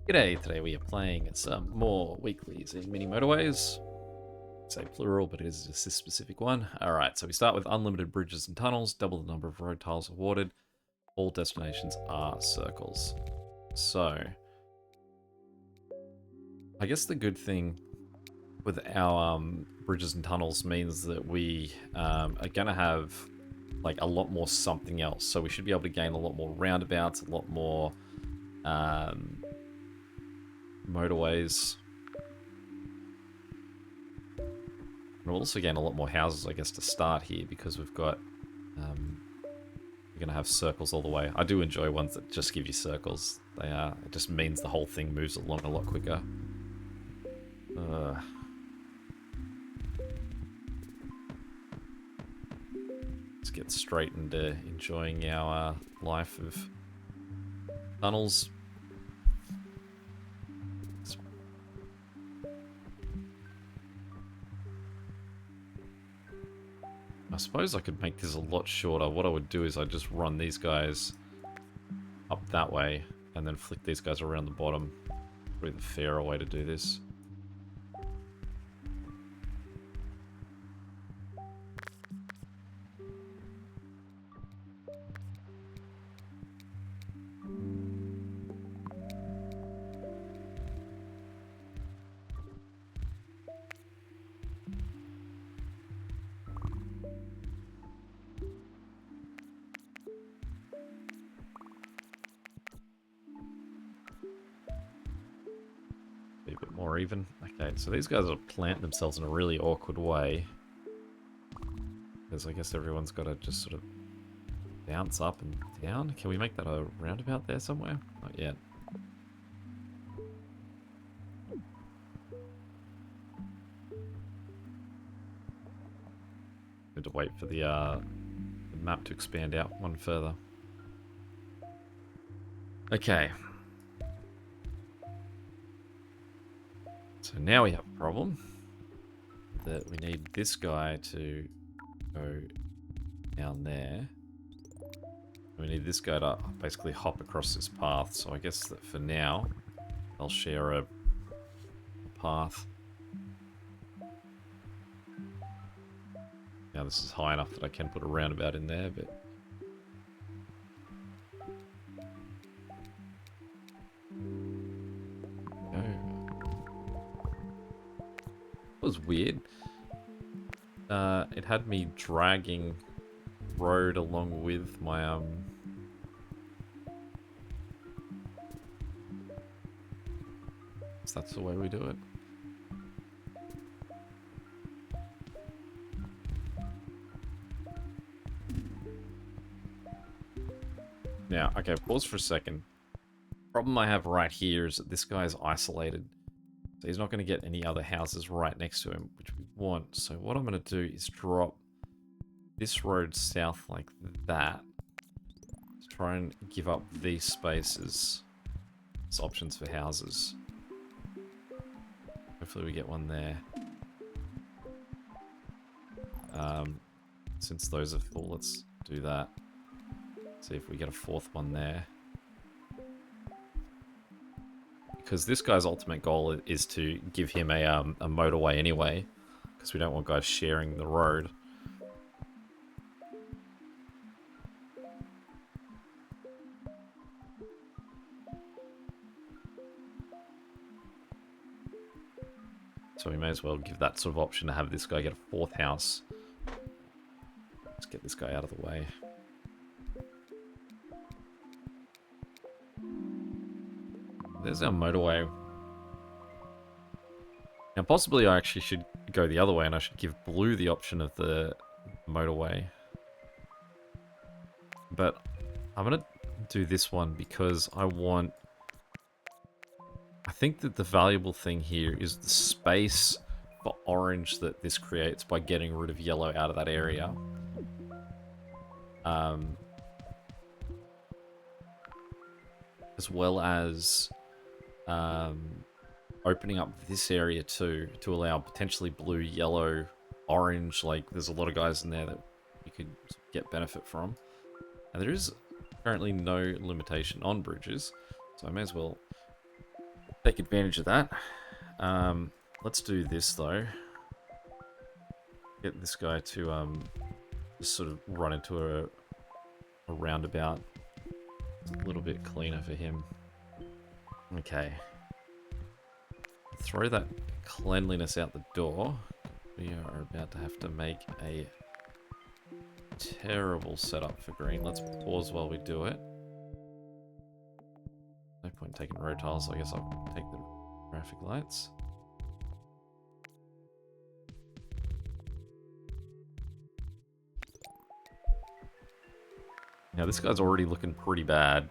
G'day, today we are playing some more weeklies in mini motorways. Say plural, but it is just this specific one. Alright, so we start with unlimited bridges and tunnels, double the number of road tiles awarded. All destinations are circles. So, I guess the good thing with our bridges and tunnels means that we are going to have like a lot more something else. So we should be able to gain a lot more roundabouts, a lot more motorways. And we'll also gain a lot more houses, I guess, to start here because we've got... we're going to have circles all the way. I do enjoy ones that just give you circles. They are. It just means the whole thing moves along a lot quicker. Let's get straight into enjoying our life of tunnels. I suppose I could make this a lot shorter. What I would do is I'd just run these guys up that way and then flick these guys around the bottom. Probably the fairer way to do this. A bit more even. Okay, so these guys are planting themselves in a really awkward way. Because I guess everyone's got to just sort of bounce up and down. Can we make that a roundabout there somewhere? Not yet. Need to wait for the map to expand out one further. Okay. So now we have a problem that we need this guy to go down there. We need this guy to basically hop across this path. So I guess that for now, I'll share a path. Now this is high enough that I can put a roundabout in there, but... was weird. It had me dragging road along with my so that's the way we do it. Now, okay, pause for a second. Problem I have right here is that this guy is isolated. So he's not going to get any other houses right next to him, which we want. So what I'm going to do is drop this road south like that. To try and give up these spaces as options for houses. Hopefully we get one there. Since those are full, let's do that. See if we get a fourth one there. Because this guy's ultimate goal is to give him a motorway anyway, because we don't want guys sharing the road. So we may as well give that sort of option to have this guy get a fourth house. Let's get this guy out of the way. There's our motorway. Now, possibly I actually should go the other way and I should give Blue the option of the motorway. But I'm going to do this one because I think that the valuable thing here is the space for orange that this creates by getting rid of yellow out of that area. As well as... opening up this area too to allow potentially blue, yellow, orange. Like there's a lot of guys in there that you could get benefit from. And there is currently no limitation on bridges, so I may as well take advantage of that. Let's do this though. Get this guy to just sort of run into a roundabout. It's a little bit cleaner for him. Okay. Throw that cleanliness out the door. We are about to have to make a terrible setup for green. Let's pause while we do it. No point in taking road tiles, so I guess I'll take the traffic lights. Now this guy's already looking pretty bad.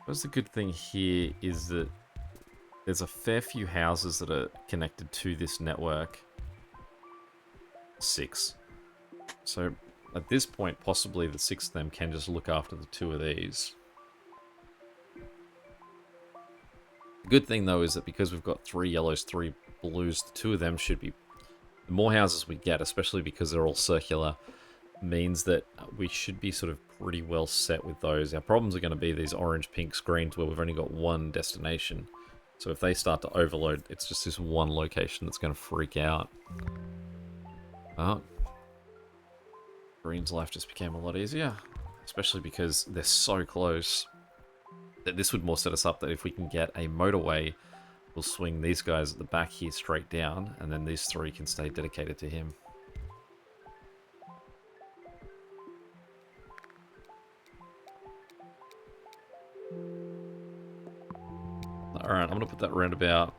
What's the good thing here is that there's a fair few houses that are connected to this network. 6. So at this point, possibly the 6 of them can just look after the 2 of these. The good thing though is that because we've got 3 yellows, 3 blues, the 2 of them should be... The more houses we get, especially because they're all circular, means that we should be sort of pretty well set with those. Our problems are going to be these orange, pinks, greens where we've only got one destination. So if they start to overload, it's just this one location that's going to freak out. Oh. Green's life just became a lot easier, especially because they're so close. That this would more set us up that if we can get a motorway, we'll swing these guys at the back here straight down, and then these 3 can stay dedicated to him. Alright, I'm going to put that roundabout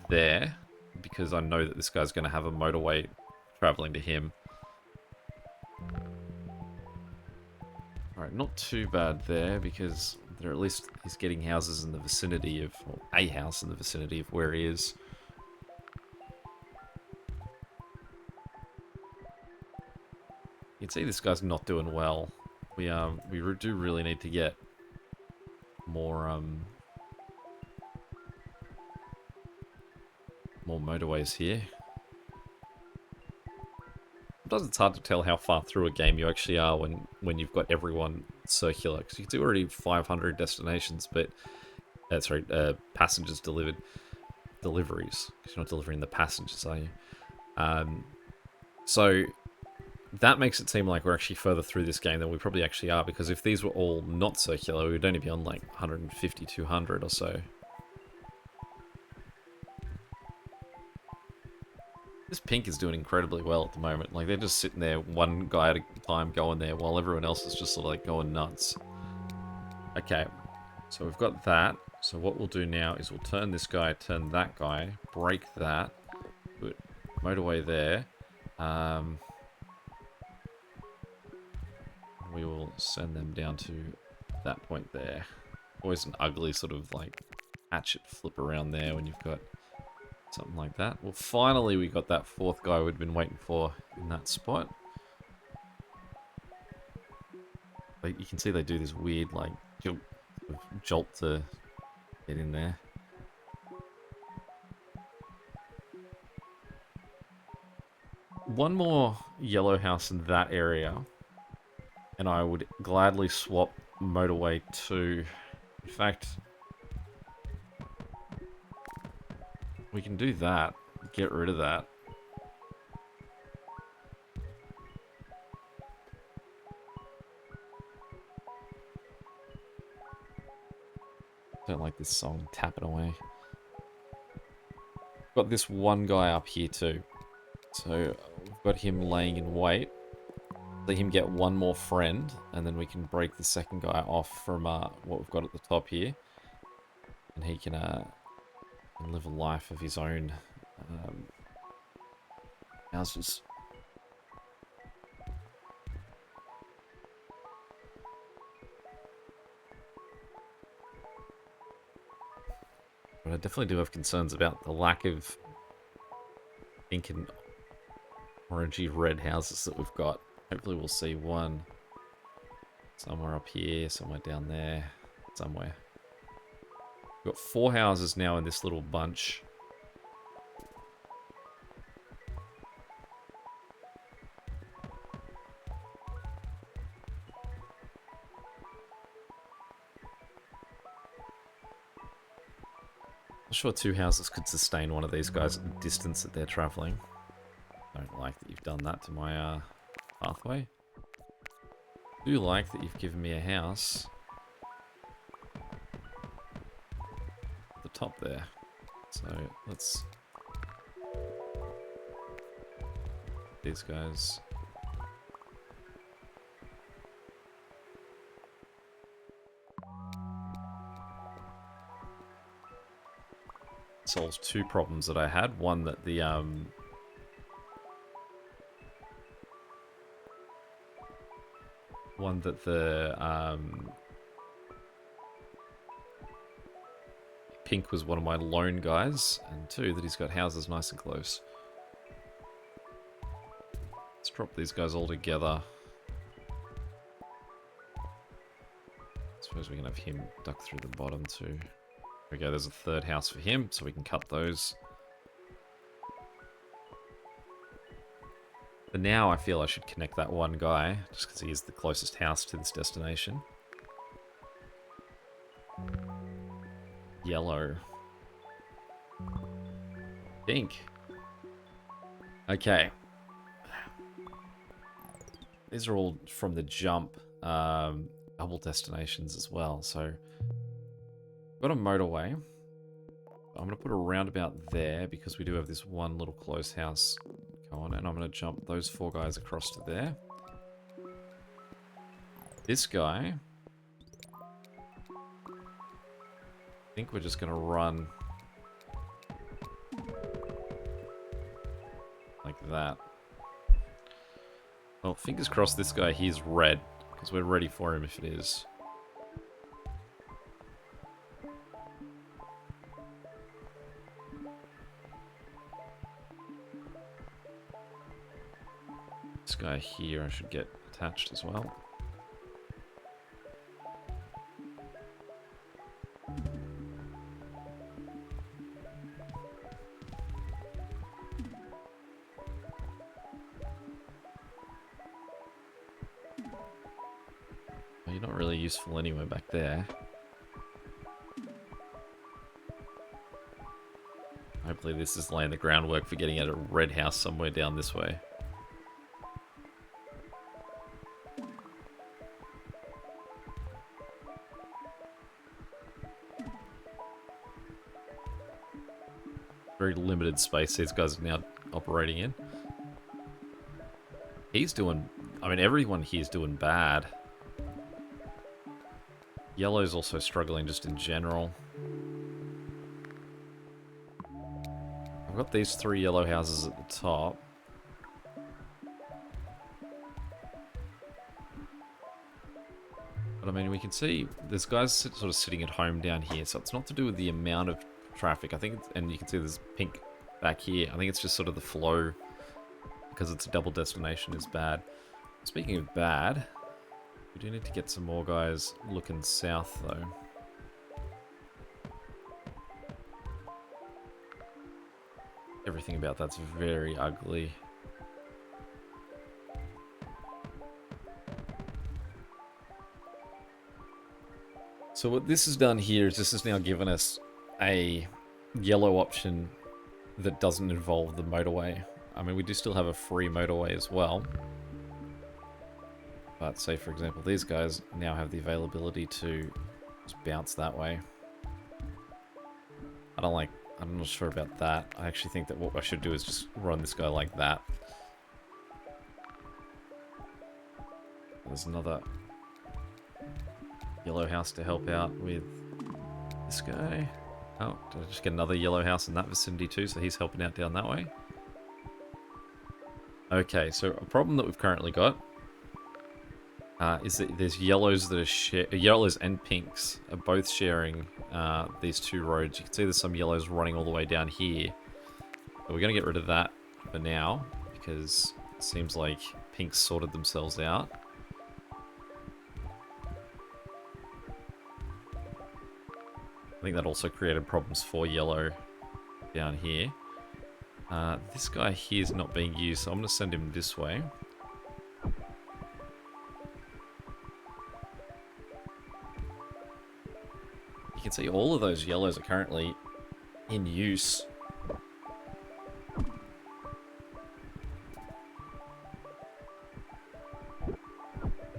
there, because I know that this guy's going to have a motorway traveling to him. Alright, not too bad there, because there at least he's getting houses in the vicinity of, or a house in the vicinity of where he is. You can see this guy's not doing well. We do really need to get more motorways here. Sometimes it's hard to tell how far through a game you actually are when you've got everyone circular, because you can do already 500 destinations, but passengers deliveries, because you're not delivering the passengers, are you? So that makes it seem like we're actually further through this game than we probably actually are, because if these were all not circular, we would only be on like 150, 200 or so. This pink is doing incredibly well at the moment. Like, they're just sitting there, one guy at a time going there, while everyone else is just sort of like going nuts. Okay, so we've got that. So what we'll do now is we'll turn this guy, turn that guy, break that, put motorway there. We will send them down to that point there. Always an ugly sort of like hatchet flip around there when you've got something like that. Well, finally we got that 4th guy we'd been waiting for in that spot. Like, you can see they do this weird like jolt to get in there. One more yellow house in that area, and I would gladly swap motorway to... In fact, we can do that. Get rid of that. Don't like this song, tapping away. Got this one guy up here too. So we've got him laying in wait. Let him get one more friend, and then we can break the second guy off from what we've got at the top here. And he can live a life of his own. Houses. But I definitely do have concerns about the lack of pink and orangey red houses that we've got. Hopefully we'll see one somewhere up here, somewhere down there, somewhere. We've got 4 houses now in this little bunch. sure 2 houses could sustain one of these guys at the distance that they're traveling. Don't like that you've done that to my pathway. Do like that you've given me a house at the top there. So let's... These guys... Solves 2 problems that I had. One, that the pink was one of my lone guys, and 2, that he's got houses nice and close. Let's drop these guys all together. I suppose we can have him duck through the bottom too. There we go, there's a 3rd house for him, so we can cut those. For now, I feel I should connect that one guy, just because he is the closest house to this destination. Yellow. Pink. Okay. These are all from the jump, double destinations as well, so... Got a motorway. I'm going to put a roundabout there because we do have this one little close house going, and I'm going to jump those 4 guys across to there. This guy, I think we're just going to run like that. Well, fingers crossed this guy here's red, because we're ready for him if it is. This guy here I should get attached as well. Well, you're not really useful anywhere back there. Hopefully this is laying the groundwork for getting at a red house somewhere down this way. Very limited space these guys are now operating in. He's doing... I mean, everyone here's doing bad. Yellow's also struggling just in general. I've got these 3 yellow houses at the top. But I mean, we can see this guy's sort of sitting at home down here, so it's not to do with the amount of traffic. I think it's, and you can see there's pink back here. I think it's just sort of the flow, because it's a double destination, is bad. Speaking of bad, we do need to get some more guys looking south though. Everything about that's very ugly. So what this has done here is this has now given us a yellow option that doesn't involve the motorway. I mean, we do still have a free motorway as well. But say, for example, these guys now have the availability to just bounce that way. I'm not sure about that. I actually think that what I should do is just run this guy like that. There's another yellow house to help out with this guy. Oh, did I just get another yellow house in that vicinity too? So he's helping out down that way. Okay, so a problem that we've currently got is that there's yellows that are yellows and pinks are both sharing these 2 roads. You can see there's some yellows running all the way down here. But we're going to get rid of that for now because it seems like pinks sorted themselves out. I think that also created problems for yellow down here. This guy here is not being used, so I'm going to send him this way. You can see all of those yellows are currently in use.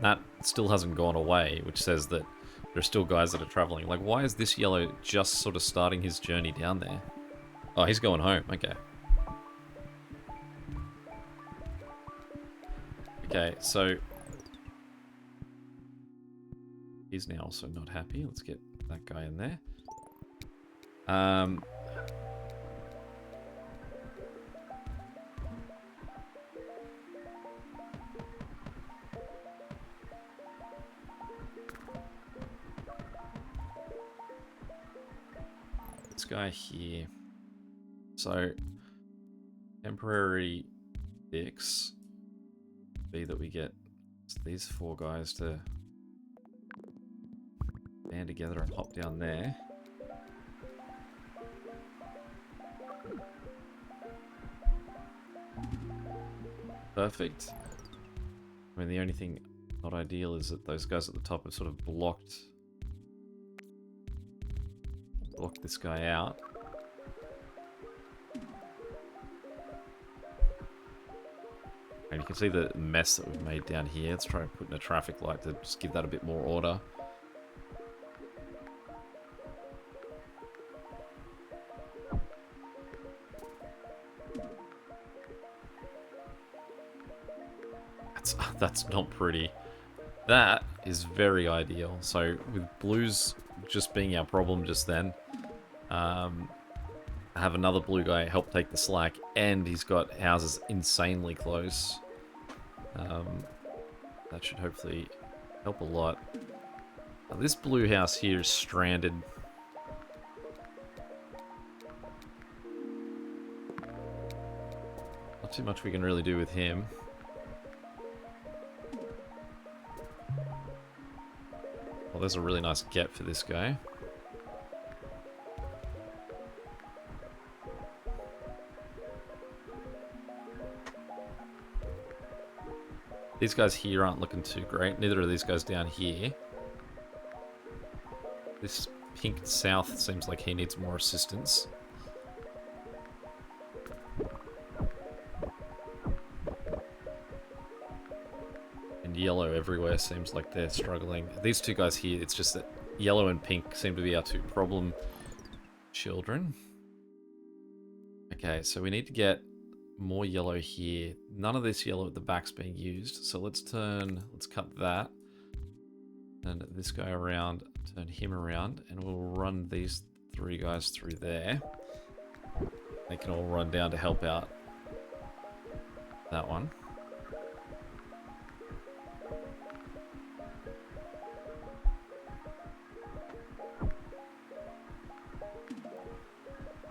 That still hasn't gone away, which says that there are still guys that are traveling. Like, why is this yellow just sort of starting his journey down there? Oh, he's going home. Okay. Okay, so he's now also not happy. Let's get that guy in there. This guy here. So, temporary fix be that we get these 4 guys to band together and hop down there. Perfect. I mean, the only thing not ideal is that those guys at the top have sort of blocked this guy out. And you can see the mess that we've made down here. Let's try and put in a traffic light to just give that a bit more order. That's not pretty. That is very ideal. So with blues just being our problem just then, have another blue guy help take the slack, and he's got houses insanely close. That should hopefully help a lot. Now, this blue house here is stranded. Not too much we can really do with him. Well, there's a really nice get for this guy. These guys here aren't looking too great. Neither are these guys down here. This pink south seems like he needs more assistance. And yellow everywhere seems like they're struggling. These 2 guys here, it's just that yellow and pink seem to be our 2 problem children. Okay, so we need to get more yellow here. None of this yellow at the back's being used. So let's cut that. And this guy around, turn him around, and we'll run these 3 guys through there. They can all run down to help out that one.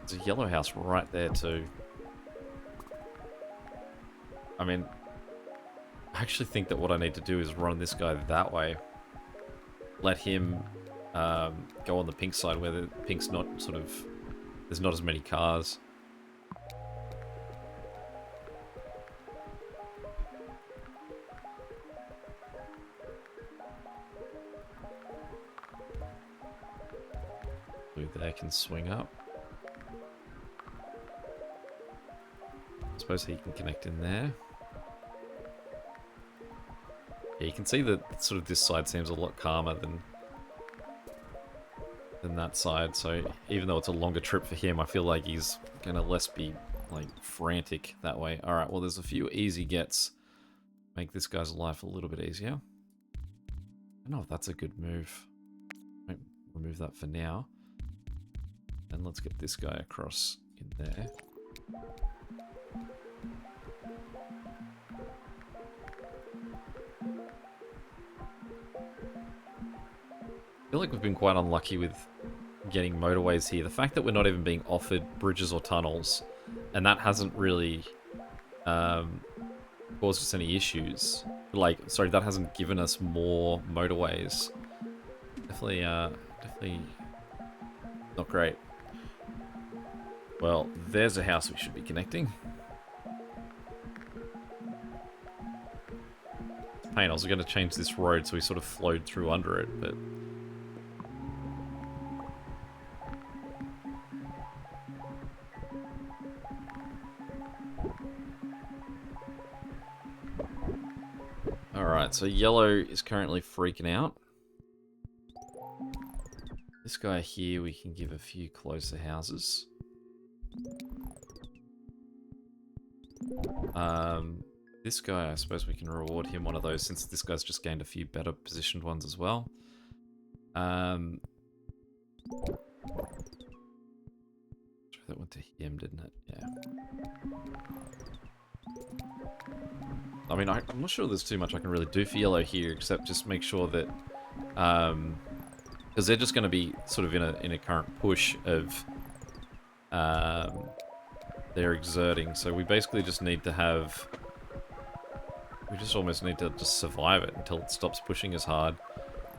There's a yellow house right there too. I mean, I actually think that what I need to do is run this guy that way. Let him go on the pink side where the pink's not sort of... There's not as many cars. Blue there can swing up. I suppose he can connect in there. Yeah, you can see that sort of this side seems a lot calmer than that side. So even though it's a longer trip for him, I feel like he's gonna less be like frantic that way. All right, well, there's a few easy gets. Make this guy's life a little bit easier. I don't know if that's a good move. Might remove that for now. And let's get this guy across in there. I feel like we've been quite unlucky with getting motorways here. The fact that we're not even being offered bridges or tunnels, and that hasn't really caused us any issues. Like, sorry, that hasn't given us more motorways. Definitely not great. Well, there's a house we should be connecting. Pain, I was going to change this road so we sort of flowed through under it, but... so yellow is currently freaking out. This guy here, we can give a few closer houses. This guy, I suppose we can reward him one of those since this guy's just gained a few better positioned ones as well. That went to him, didn't it? Yeah. I mean, I'm not sure there's too much I can really do for yellow here, except just make sure that, because they're just going to be sort of in a current push of, they're exerting. So we basically just need to have, we just almost need to just survive it until it stops pushing as hard.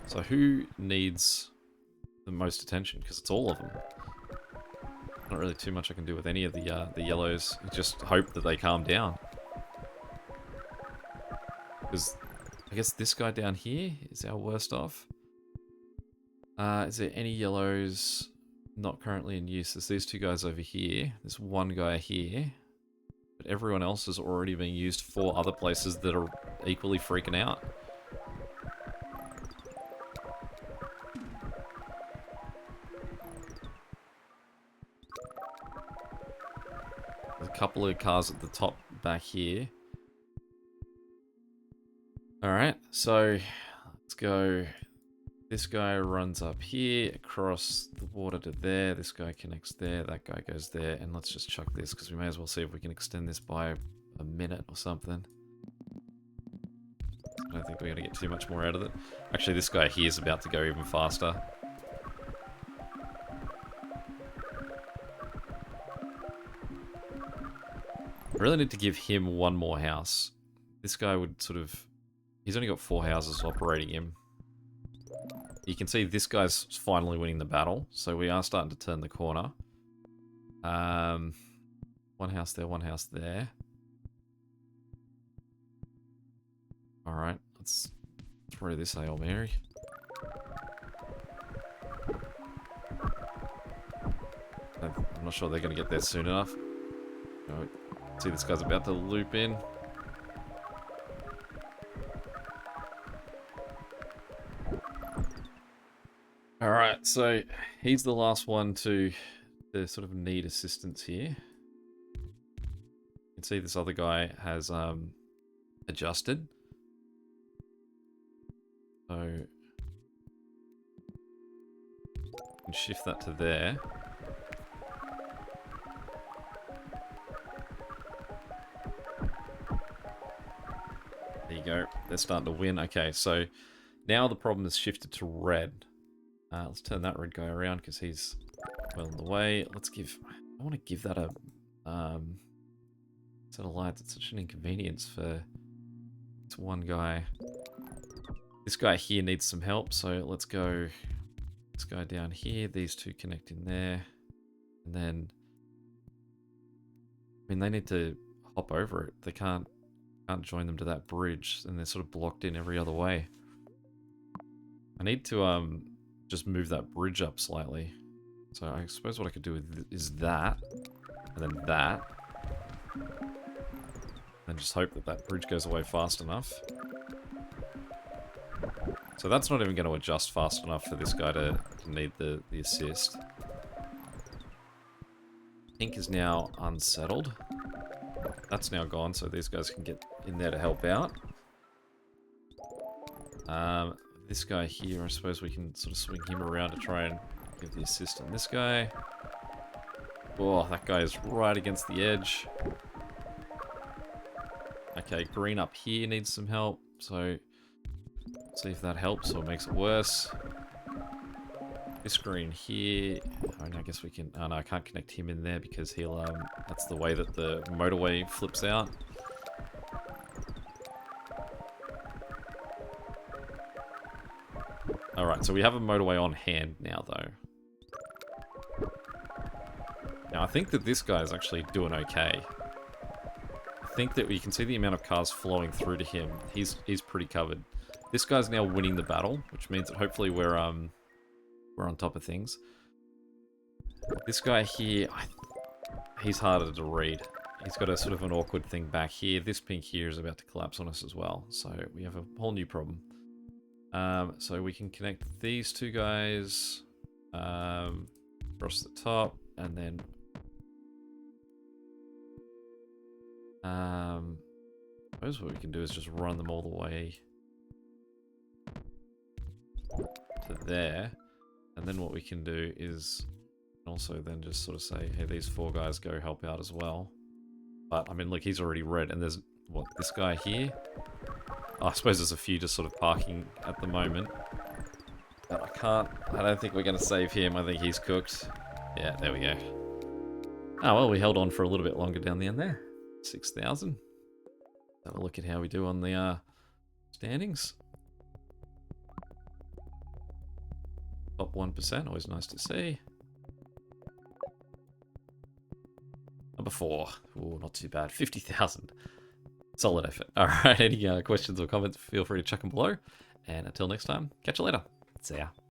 So who needs the most attention? Because it's all of them. Not really too much I can do with any of the yellows. Just hope that they calm down. Because I guess this guy down here is our worst off. Is there any yellows not currently in use? There's these two guys over here. There's one guy here. But everyone else is already being used for other places that are equally freaking out. There's a couple of cars at the top back here. Alright, so let's go. This guy runs up here, across the water to there. This guy connects there, that guy goes there. And let's just chuck this, because we may as well see if we can extend this by a minute or something. I don't think we're going to get too much more out of it. Actually, this guy here is about to go even faster. I really need to give him one more house. This guy would sort of... He's only got 4 houses operating him. You can see this guy's finally winning the battle, so we are starting to turn the corner. One house there, one house there. Alright, let's throw this Hail Mary. I'm not sure they're going to get there soon enough. Oh, see, this guy's about to loop in. Alright, so he's the last one to sort of need assistance here. You can see this other guy has adjusted. So you can shift that to there. There you go. They're starting to win. Okay, so now the problem is shifted to red. Let's turn that red guy around because he's well in the way. Let's give... I want to give that a set of lights. It's such an inconvenience for this one guy. This guy here needs some help, so let's go this guy down here. These two connect in there. And then... I mean, they need to hop over it. They can't join them to that bridge, and they're sort of blocked in every other way. I need to just move that bridge up slightly. So I suppose what I could do is that, and then that, and just hope that that bridge goes away fast enough. So that's not even going to adjust fast enough for this guy to need the assist. Pink is now unsettled. That's now gone, so these guys can get in there to help out. This guy here, I suppose we can sort of swing him around to try and give the assist on this guy. Oh, that guy is right against the edge. Okay, green up here needs some help, so let's see if that helps or makes it worse. This green here, I mean, I guess we can, oh no, I can't connect him in there because he'll, that's the way that the motorway flips out. Alright, so we have a motorway on hand now, though. Now, I think that this guy is actually doing okay. I think that you can see the amount of cars flowing through to him. He's pretty covered. This guy's now winning the battle, which means that hopefully we're on top of things. This guy here, he's harder to read. he's got a sort of an awkward thing back here. This pink here is about to collapse on us as well. So we have a whole new problem. So we can connect these two guys across the top, and then I suppose what we can do is just run them all the way to there, and then what we can do is also then just sort of say, hey, these 4 guys go help out as well. But I mean, look, he's already red, and there's what, this guy here. Oh, I suppose there's a few just sort of parking at the moment. But I don't think we're going to save him. I think he's cooked. Yeah, there we go. Oh, well, we held on for a little bit longer down the end there. 6,000. Have a look at how we do on the standings. Top 1%, always nice to see. Number 4. Ooh, not too bad. 50,000. Solid effort. Alright, any questions or comments, feel free to chuck them below. And until next time, catch you later. See ya.